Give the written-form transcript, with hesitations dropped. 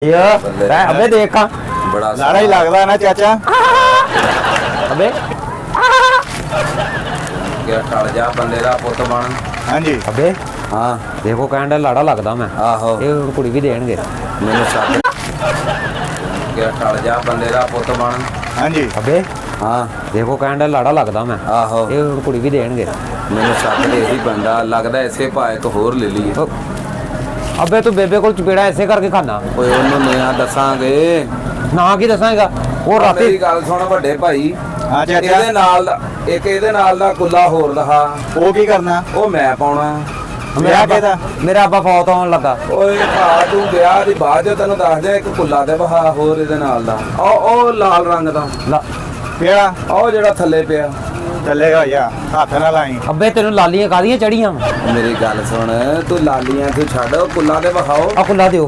अबे देखा बड़ा लाड़ा ही लगता है ना चाचा। अबे क्या टल जा बंदे दा पुत बन। हाँ जी अबे हाँ देखो कहन डे लाड़ा लगदा मैं आहो ये हुण कुड़ी भी देणगे मैनू सद क्या टल जा बंदे दा पुत बन। हाँ जी अबे हाँ देखो कहन डे लाड़ा लगदा मैं आहो ये हुण कुड़ी भी देणगे मैनू सद दे ही बंदा लगदा इसे भाए एक होर ले लीए। अबे तू बेबे को चपेड़ा ऐसे करके खाना ओए ओनू निया दसांगे। ना की दसांगा वो राती मेरी गल सुन ਵੱਡੇ ਭਾਈ हाँ चाचा। ਇਹਦੇ ਨਾਲ ਦਾ ਇੱਕ ਇਹਦੇ ਨਾਲ ਦਾ ਕੁੱਲਾ ਹੋਰ ਦਿਖਾ वो की करना ਉਹ ਮੈਂ ਪਾਉਣਾ। मेरा ਵਿਆਹ ਕਿਹਦਾ? मेरा अब्बा फौत होने लगा ਓਏ ਭਾ ਤੂੰ ਵਿਆਹ ਦੀ ਬਾਅਦ ਚ ਤੈਨੂੰ ਦੱਸ ਦਿਆਂ ਇੱਕ ਕੁੱਲਾ ਤੇ ਵਹਾ ਹੋਰ ਇਹਦੇ ਨਾਲ ਦਾ ਉਹ ਲਾਲ ਰੰਗ ਦਾ ला ਕਿਹੜਾ ਉਹ ਜਿਹੜਾ ਥੱਲੇ ਪਿਆ। ਚੱਲੇਗਾ ਯਾ ਹੱਥ ਨਾਲ ਲਾਈ। अबे तेन लालियां कादियां चढ़ियां ਮੇਰੀ ਗੱਲ ਸੁਣ ਤੂੰ ਲਾਲੀਆਂ ਤੂੰ ਛੱਡ ਉਹ ਕੁੱਲਾ ਤੇ ਵਿਖਾਓ। आ खुला दियो